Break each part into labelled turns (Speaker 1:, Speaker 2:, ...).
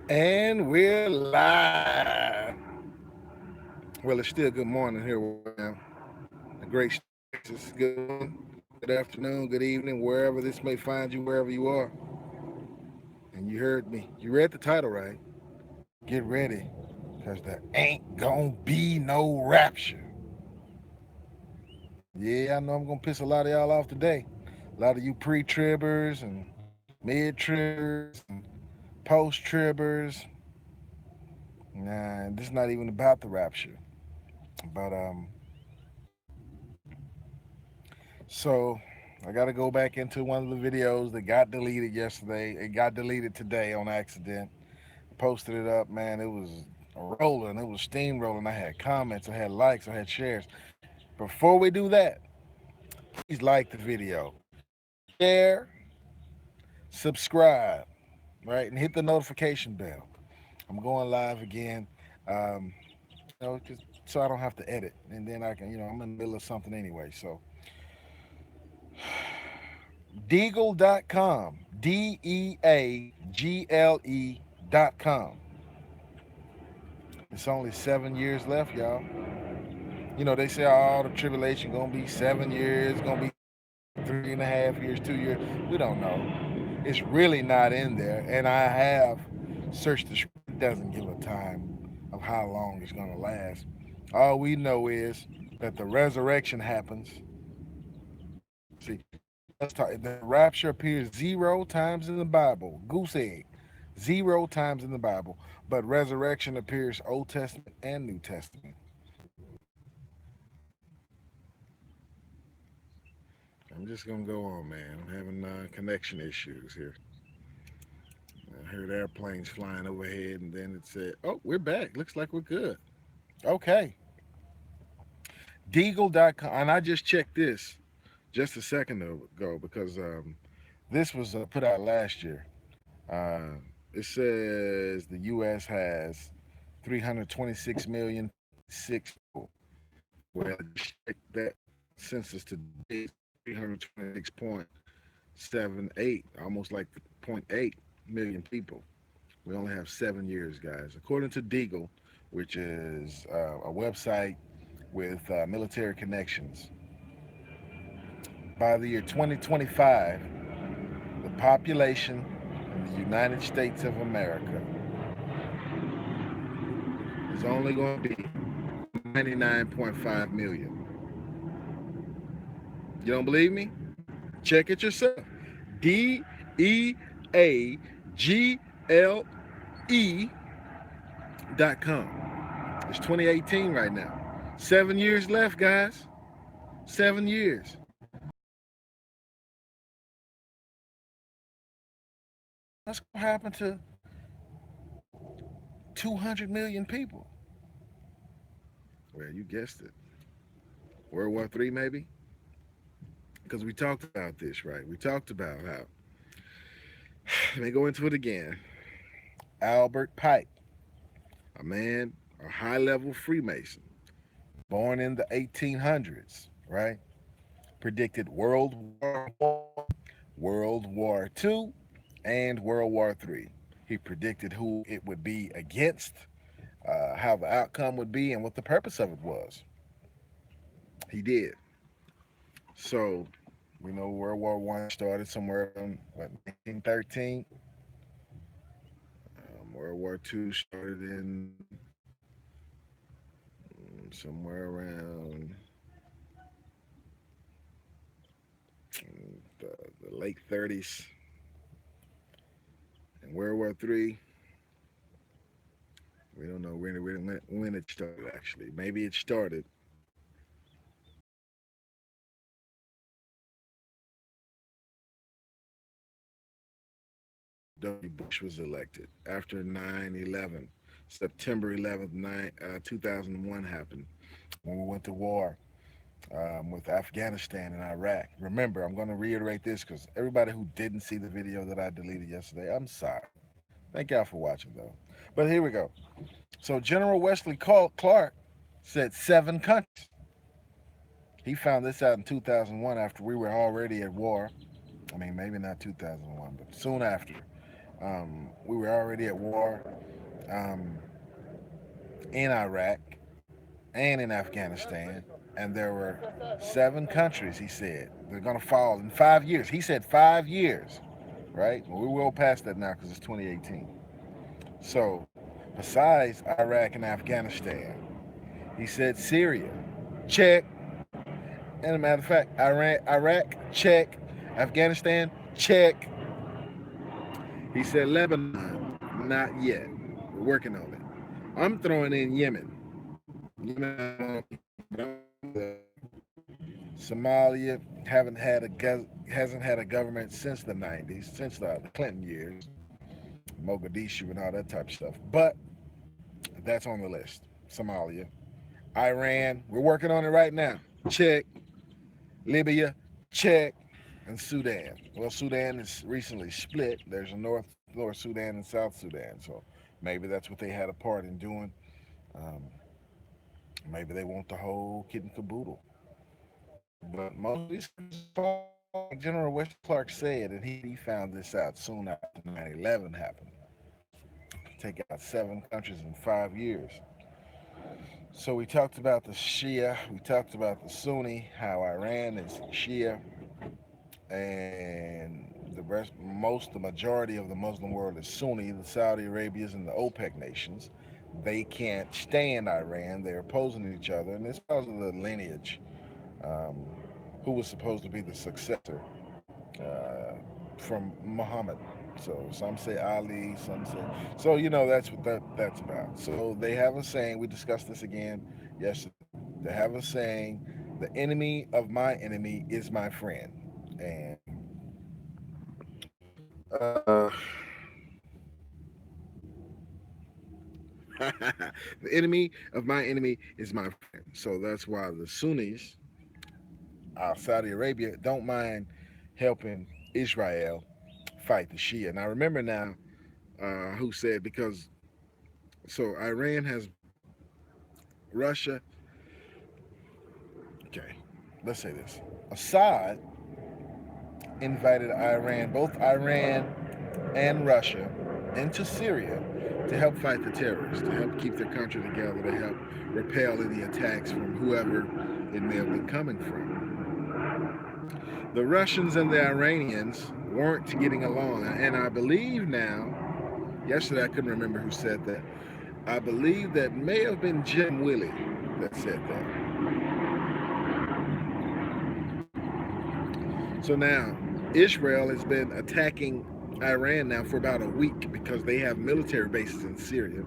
Speaker 1: And we're live. Well, it's still good morning here where I am. The great state of Texas. Good morning, good afternoon, good evening, wherever this may find you, wherever you are. And you heard me. You read the title right. Get ready, because there ain't gonna be no rapture. Yeah, I know I'm gonna piss a lot of y'all off today. A lot of you pre-tribbers and mid-tribbers and post-tribbers. Nah, this is not even about the rapture. But so I got to go back into one of the videos that got deleted yesterday. It got deleted today on accident. Posted it up, man. It was rolling. It was steamrolling. I had comments. I had likes. I had shares. Before we do that, please like the video, share, subscribe, right, and hit the notification bell. I'm going live again. Um, just so I don't have to edit, and then I can, I'm in the middle of something anyway. So Deagle.com, Deagle.com. It's only 7 years left, y'all. They say all the tribulation gonna be 7 years, gonna be 3.5 years, 2 years. We don't know. It's really not in there. And I have searched the script. It doesn't give a time of how long it's gonna last. All we know is that the resurrection happens. See, let's talk. The rapture appears 0 times in the Bible. Goose egg. 0 times in the Bible. But resurrection appears Old Testament and New Testament. I'm just gonna go on, man. I'm having connection issues here. I heard airplanes flying overhead, and then it said, "Oh, we're back. Looks like we're good." Okay, Deagle.com, and I just checked this just a second ago because this was put out last year. Uh, it says the U.S. has 326 million six people. Well, just check that census today, 326.78, almost like point 0.8 million people. We only have 7 years, guys. According to Deagle, which is a website with military connections, by the year 2025, the population in the United States of America is only going to be 99.5 million. You don't believe me? Check it yourself. DEAGLE.com. It's 2018 right now. 7 years left, guys. 7 years. What's going to happen to 200 million people? Well, you guessed it. World War III, maybe? Because we talked about this, right? We talked about how, let me go into it again. Albert Pike, a man, a high level Freemason, born in the 1800s, right? Predicted World War I, World War II, and World War III. He predicted who it would be against, how the outcome would be, and what the purpose of it was. He did. So we know World War One started somewhere around what 1913. World War Two started in somewhere around the, the late 30s. And World War Three, we don't know when it started. Actually, maybe it started. W. Bush was elected after 9/11. September 11th, 2001 happened when we went to war with Afghanistan and Iraq. Remember, I'm going to reiterate this because everybody who didn't see the video that I deleted yesterday, I'm sorry. Thank y'all for watching, though. But here we go. So, General Wesley Clark said 7 countries. He found this out in 2001 after we were already at war. I mean, maybe not 2001, but soon after. We were already at war um, in Iraq and in Afghanistan, and there were 7 countries. He said they're going to fall in 5 years. He said 5 years, right? Well, we're well past that now because it's 2018. So, besides Iraq and Afghanistan, he said Syria, check. And a matter of fact, Iraq, check. Afghanistan, check. He said Lebanon, not yet. We're working on it. I'm throwing in Yemen. Yemen, Somalia hasn't had a government since the 90s, since the Clinton years, Mogadishu and all that type of stuff. But that's on the list. Somalia, Iran, we're working on it right now. Check. Libya, check. And Sudan. Well, Sudan is recently split. There's a North Sudan and South Sudan, so maybe that's what they had a part in doing. Um, Maybe they want the whole kit and caboodle. But most of these countries fall, like General West Clark said, and he found this out soon after 9/11 happened. Take out 7 countries in 5 years. So we talked about the Shia, we talked about the Sunni, how Iran is Shia, and the majority of the Muslim world is Sunni, the Saudi Arabias and the OPEC nations. They can't stand Iran. They're opposing each other, and it's because of the lineage. Um, who was supposed to be the successor uh, from Muhammad? So some say Ali, some say. So that's what that's about. So they have a saying. We discussed this again yesterday. They have a saying: "The enemy of my enemy is my friend." And uh, the enemy of my enemy is my friend. So that's why the Sunnis, Saudi Arabia, don't mind helping Israel fight the Shia. Now remember now who said because so Iran has Russia. Okay, let's say this: Assad invited Iran, both Iran and Russia, into Syria to help fight the terrorists, to help keep their country together, to help repel any attacks from whoever it may have been coming from. The Russians and the Iranians weren't getting along, and I believe now, yesterday I couldn't remember who said that. I believe that may have been Jim Willie that said that. So now, Israel has been attacking Iran now for about a week because they have military bases in Syria.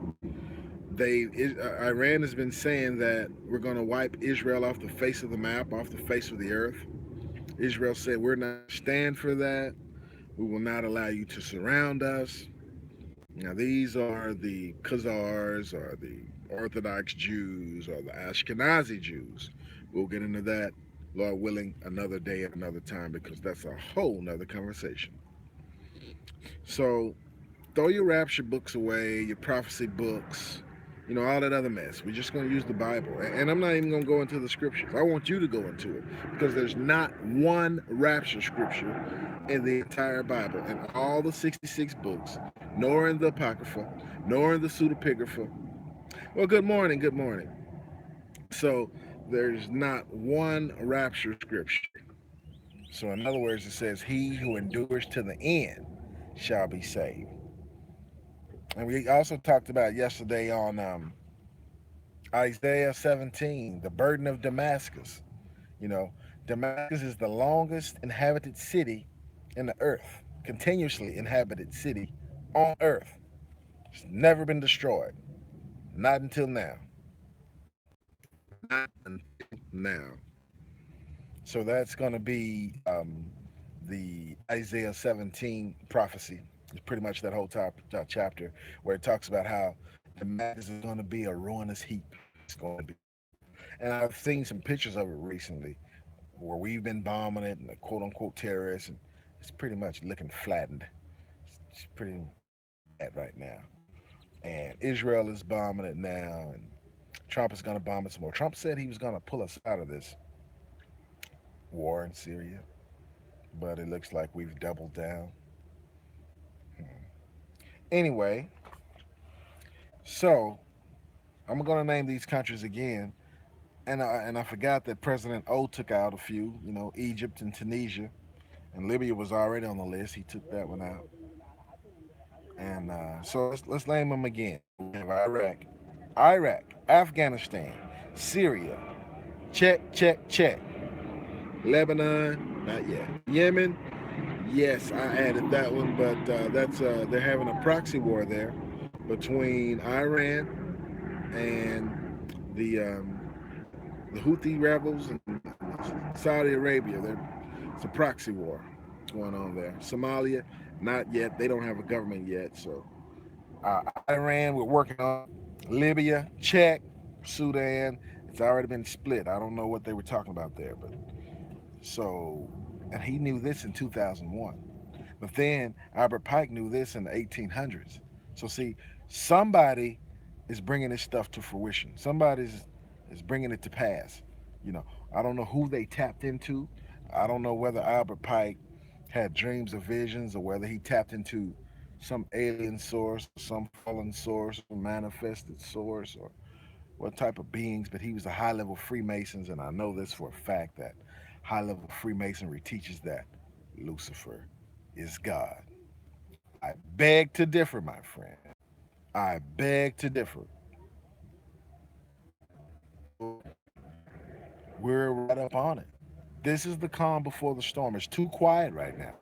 Speaker 1: Iran has been saying that we're going to wipe Israel off the face of the map, off the face of the earth. Israel said we're not stand for that. We will not allow you to surround us. Now these are the Khazars or the Orthodox Jews or the Ashkenazi Jews. We'll get into that, Lord willing, another day at another time because that's a whole nother conversation. So throw your rapture books away, your prophecy books, all that other mess. We're just going to use the Bible. And I'm not even going to go into the scriptures. I want you to go into it because there's not one rapture scripture in the entire Bible, in all the 66 books, nor in the Apocrypha, nor in the Pseudepigrapha. Well, good morning, good morning. So there's not one rapture scripture. So, in other words, it says, "He who endures to the end shall be saved." And we also talked about yesterday on Isaiah 17, the burden of Damascus. You know, Damascus is the longest inhabited city in the earth, continuously inhabited city on earth. It's never been destroyed. Not until now. Not until now. So that's going to be the Isaiah 17 prophecy. It's pretty much that whole chapter where it talks about how Damascus is going to be a ruinous heap. It's going to be. And I've seen some pictures of it recently where we've been bombing it and the quote unquote terrorists, and it's pretty much looking flattened. It's pretty bad right now. And Israel is bombing it now, and Trump is going to bomb it some more. Trump said he was going to pull us out of this war in Syria, but it looks like we've doubled down. Hmm. Anyway, so I'm gonna name these countries again, and I forgot that President O took out a few. You know, Egypt and Tunisia, and Libya was already on the list. He took that one out, and so let's name them again. We have Iraq, Afghanistan, Syria, check. Lebanon, not yet. Yemen, yes, I added that one, but that's they're having a proxy war there between Iran and the Houthi rebels and Saudi Arabia. It's a proxy war going on there. Somalia, not yet. They don't have a government yet. So Iran, we're working on. Libya, check. Sudan, it's already been split. I don't know what they were talking about there, but so, and he knew this in 2001. But then Albert Pike knew this in the 1800s. So see, somebody is bringing this stuff to fruition. Is bringing it to pass. You know, I don't know who they tapped into. I don't know whether Albert Pike had dreams or visions, or whether he tapped into some alien source, some fallen source, or manifested source, or what type of beings. But he was a high level Freemasons, and I know this for a fact that high level Freemasonry teaches that Lucifer is God. I beg to differ, my friend. I beg to differ. We're right up on it. This is the calm before the storm. It's too quiet right now.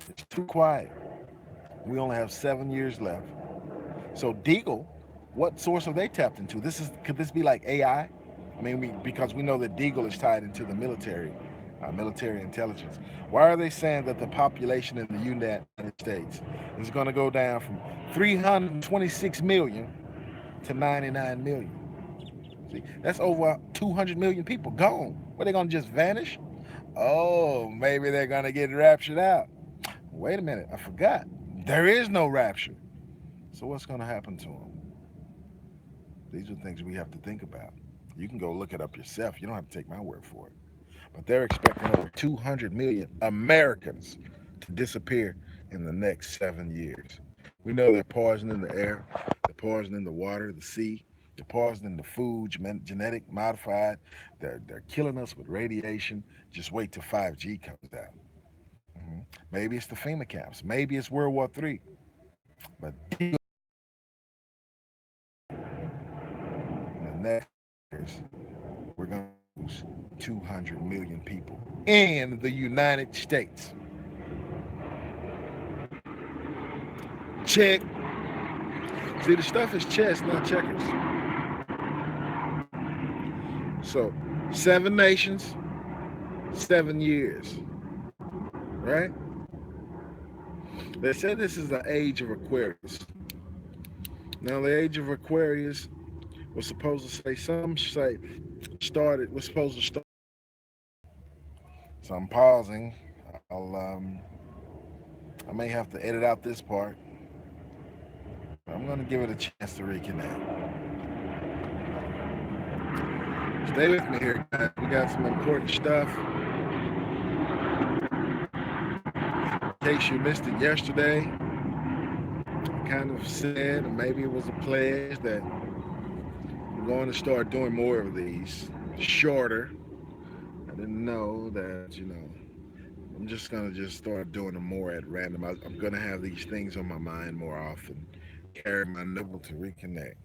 Speaker 1: It's too quiet. We only have 7 years left. So Deagle, what source are they tapped into? Could this be like AI? I mean, because we know that Deagle is tied into the military intelligence. Why are they saying that the population in the United States is going to go down from 326 million to 99 million? See, that's over 200 million people gone. What, they going to just vanish? Oh, maybe they're going to get raptured out. Wait a minute, I forgot. There is no rapture. So what's going to happen to them? These are things we have to think about. You can go look it up yourself. You don't have to take my word for it. But they're expecting over 200 million Americans to disappear in the next 7 years. We know they're poisoning the air, they're poisoning the water, the sea, they're poisoning the food, genetic modified. They're killing us with radiation. Just wait till 5G comes out. Mm-hmm. Maybe it's the FEMA camps. Maybe it's World War III. But in the next years, we're going to lose 200 million people in the United States. Check. See, the stuff is chess, not checkers. So, 7 nations, 7 years, right? They said this is the age of Aquarius. Now, the age of Aquarius was supposed to say, some say was supposed to start. So I'm pausing. I may have to edit out this part. I'm going to give it a chance to reconnect. Stay with me here, guys. We got some important stuff. In case you missed it yesterday, I kind of said, or maybe it was a pledge, that I'm going to start doing more of these, shorter. I didn't know that, I'm just going to just start doing them more at random. I'm going to have these things on my mind more often. Carry my nibble to reconnect.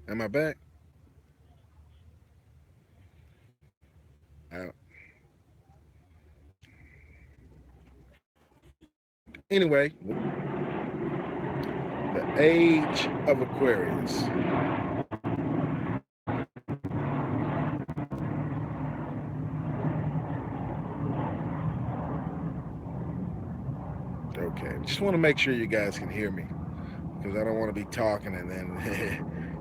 Speaker 1: Am I back? Out. Anyway, the age of Aquarius. Okay, just want to make sure you guys can hear me, because I don't want to be talking and then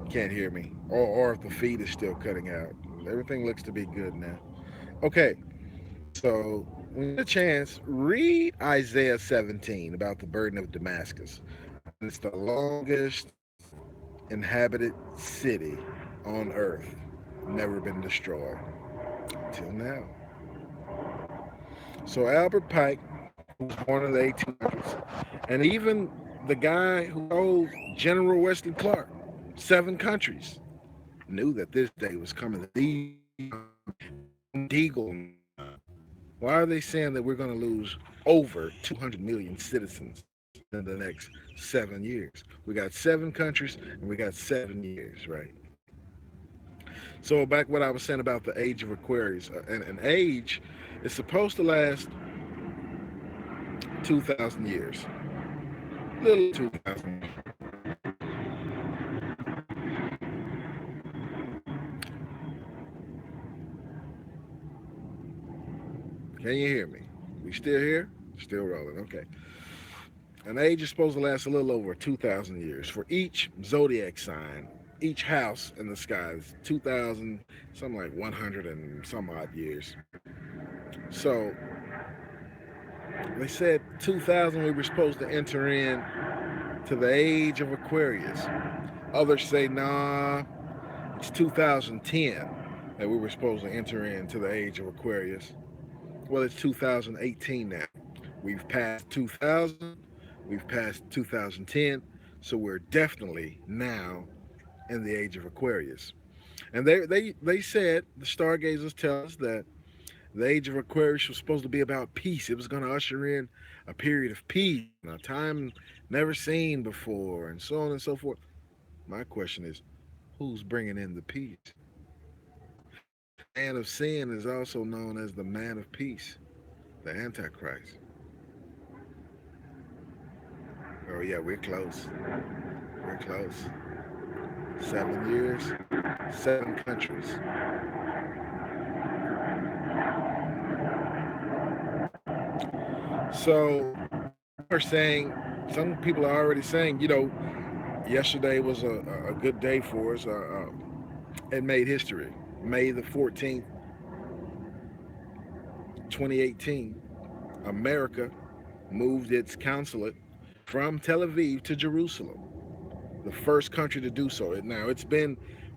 Speaker 1: can't hear me, or if the feed is still cutting out. Everything looks to be good now. Okay, so when you get a chance, read Isaiah 17 about the burden of Damascus. It's the longest inhabited city on earth, never been destroyed till now. So Albert Pike was born in the 1800s, and even the guy who told General Wesley Clark 7 countries knew that this day was coming. These Deagle. Why are they saying that we're going to lose over 200 million citizens in the next 7 years? We got 7 countries and we got 7 years, right? So back what I was saying about the age of Aquarius, an age is supposed to last 2,000 years, little 2,000. Can you hear me? We still here? Still rolling. Okay. An age is supposed to last a little over 2,000 years for each zodiac sign. Each house in the sky is 2,000, something like 100 and some odd years. So they said 2,000 we were supposed to enter in to the age of Aquarius. Others say, nah, it's 2010 that we were supposed to enter into the age of Aquarius. Well, it's 2018 now. We've passed 2000, we've passed 2010, so we're definitely now in the age of Aquarius. And they said, the stargazers tell us that the age of Aquarius was supposed to be about peace. It was going to usher in a period of peace, a time never seen before, and so on and so forth. My question is, who's bringing in the peace? The man of sin is also known as the man of peace, the Antichrist. Oh, yeah, we're close. We're close. 7 years, 7 countries. So are saying, some people are already saying, yesterday was a good day for us. It made history. May the 14th, 2018, America moved its consulate from Tel Aviv to Jerusalem, the first country to do so. Now,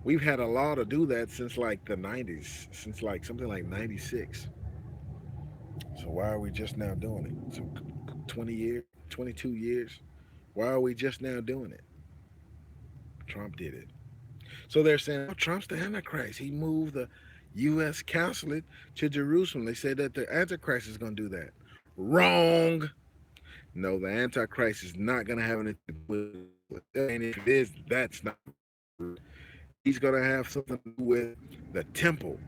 Speaker 1: we've had a law to do that since like the 90s, since like something like 96. So why are we just now doing it? So 20 years, 22 years. Why are we just now doing it? Trump did it. So they're saying, oh, Trump's the Antichrist. He moved the U.S. consulate to Jerusalem. They said that the Antichrist is going to do that. Wrong. No, the Antichrist is not going to have anything to do with it. And if it is, that's not. He's going to have something to do with the temple.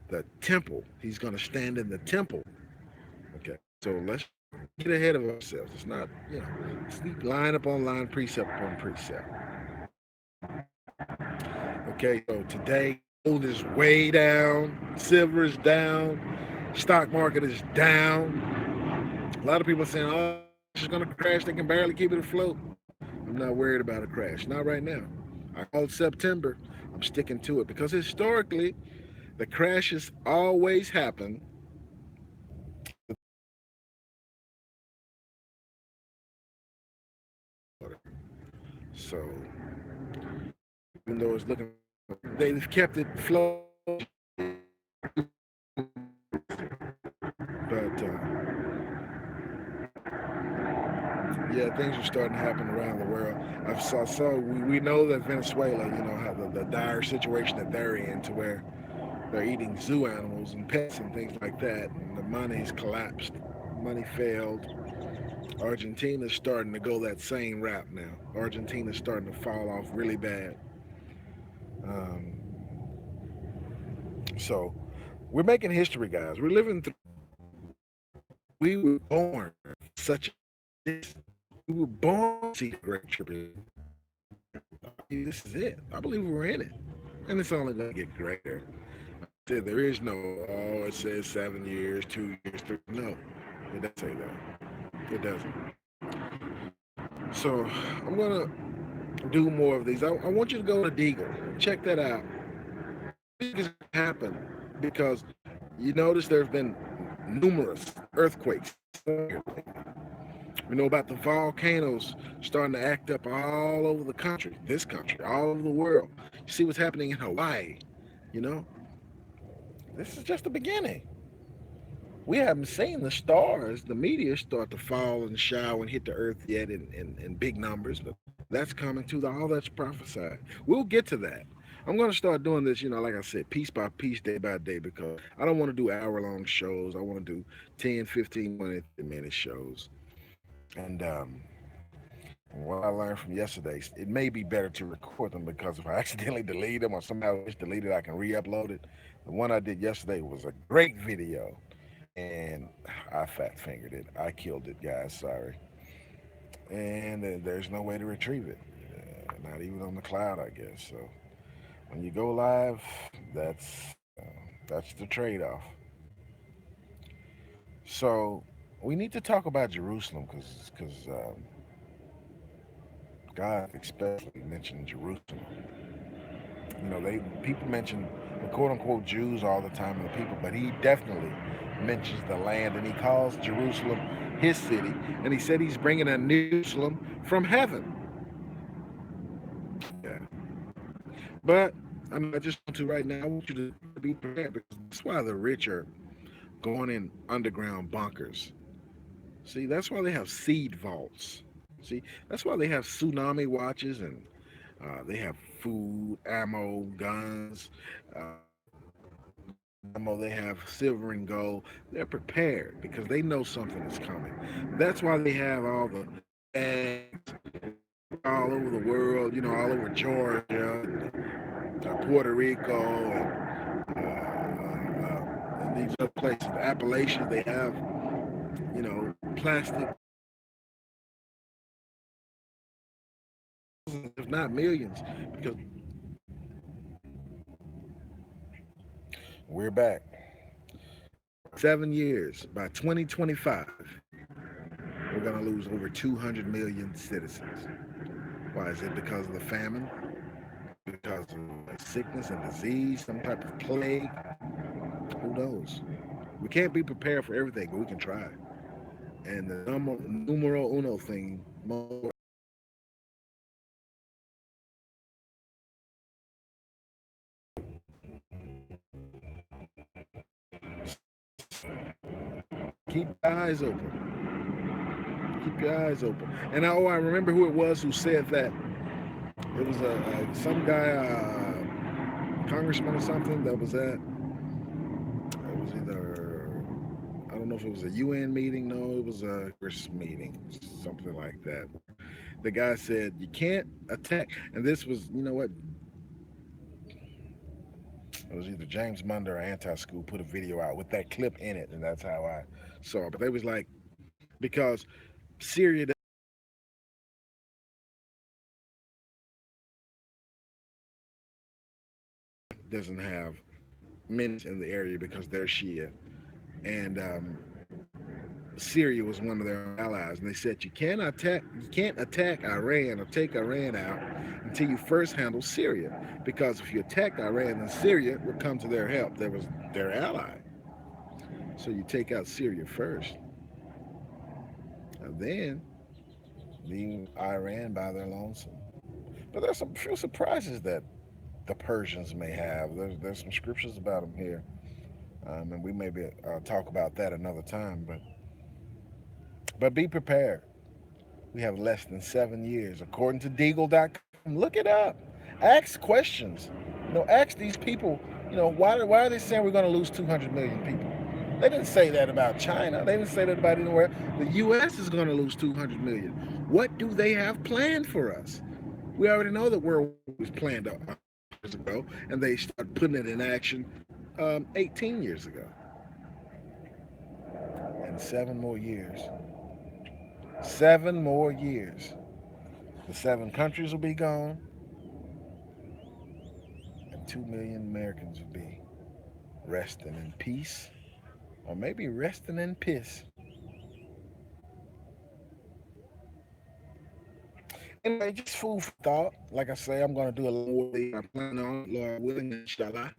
Speaker 1: The temple. He's going to stand in the temple. Okay. So let's get ahead of ourselves. It's not, it's line upon line, precept upon precept. Okay, so today gold is way down, silver is down, stock market is down. A lot of people are saying, oh, it's going to crash. They can barely keep it afloat. I'm not worried about a crash. Not right now. I called September. I'm sticking to it because historically, the crashes always happen. So, even though it's looking, they've kept it float. But yeah, things are starting to happen around the world. We know that Venezuela, how the dire situation that they're in, to where they're eating zoo animals and pets and things like that, and the money's collapsed, money failed. Argentina's starting to go that same route now. Argentina's starting to fall off really bad. Um, so we're making history, guys. We're living through. We were born such a. We were born to see the Great Tribulation. This is it. I believe we're in it, and it's only going to get greater. There is no, oh, it says 7 years, 2 years, three. No, it doesn't say that. It doesn't. So I'm gonna do more of these. I want you to go to Deagle. Check that out. It's happened because you notice there's been numerous earthquakes. We know about the volcanoes starting to act up all over the country, this country, all over the world. You see what's happening in Hawaii, you know? This is just the beginning. We haven't seen the stars, the meteors start to fall and shower and hit the earth yet in big numbers, but that's coming too. All that's prophesied. We'll get to that. I'm going to start doing this, like I said, piece by piece, day by day, because I don't want to do hour-long shows. I want to do 10, 15, 20, 30-minute shows. And what I learned from yesterday, it may be better to record them because if I accidentally delete them or somehow it's deleted, I can re-upload it. The one I did yesterday was a great video, and I fat fingered it. I killed it, guys. Sorry. And there's no way to retrieve it, not even on the cloud, I guess. So when you go live, that's the trade-off. So we need to talk about Jerusalem because God especially mentioned Jerusalem. They people mention the quote unquote Jews all the time and the people, but he definitely mentions the land and he calls Jerusalem his city, and he said he's bringing a new Jerusalem from heaven. Yeah, but I just want to right now. I want you to be prepared because that's why the rich are going in underground bunkers. See, that's why they have seed vaults. See, that's why they have tsunami watches and they have food, ammo, guns, ammo. They have silver and gold. They're prepared because they know something is coming. That's why they have all the bags all over the world. All over Georgia, and, Puerto Rico, and these other places, the Appalachians. They have plastic, if not millions, because we're back. 7 years, by 2025, we're going to lose over 200 million citizens. Why? Is it because of the famine? Because of sickness and disease, some type of plague? Who knows? We can't be prepared for everything, but we can try. And the numero uno thing, keep your eyes open. Keep your eyes open. And I remember who it was who said that. It was some guy, congressman or something, that was at. It was either, I don't know if it was a UN meeting. No, it was a Congress meeting, something like that. The guy said you can't attack, and this was, what? It was either James Munder or Anti School put a video out with that clip in it, and that's how I saw it. But they was like, because Syria doesn't have many in the area because they're Shia, and Syria was one of their allies, and they said you can't attack Iran or take Iran out until you first handle Syria, because if you attack Iran, then Syria would come to their help. That was their ally, so you take out Syria first, and then leave Iran by their lonesome. But there's some few surprises that the Persians may have. There's some scriptures about them here, and we maybe talk about that another time. But be prepared. We have less than 7 years, according to Deagle.com. Look it up. Ask questions. Ask these people. Why are they saying we're going to lose 200 million people? They didn't say that about China. They didn't say that about anywhere. The U.S. is going to lose 200 million. What do they have planned for us? We already know that World War was planned years ago, and they started putting it in action 18 years ago. And 7 more years. 7 more years. The 7 countries will be gone, and 2 million Americans will be resting in peace, or maybe resting in piss. Anyway, just food for thought. Like I say, I'm going to do a lot more. I plan on, Lord willing, inshallah.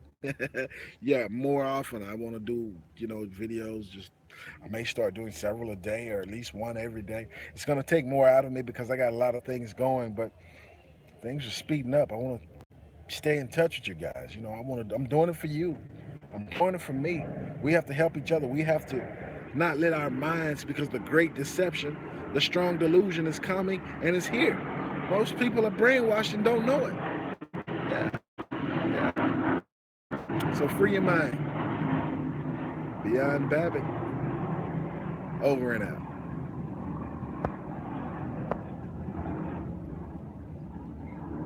Speaker 1: Yeah, more often. I want to do, videos. Just I may start doing several a day, or at least one every day. It's going to take more out of me because I got a lot of things going, but things are speeding up. I want to stay in touch with you guys. I'm doing it for you. I'm pointing from me. We have to help each other. We have to not let our minds, because the great deception, the strong delusion is coming and it's here. Most people are brainwashed and don't know it. Yeah, yeah. So free your mind. Beyond Babbitt, over and out.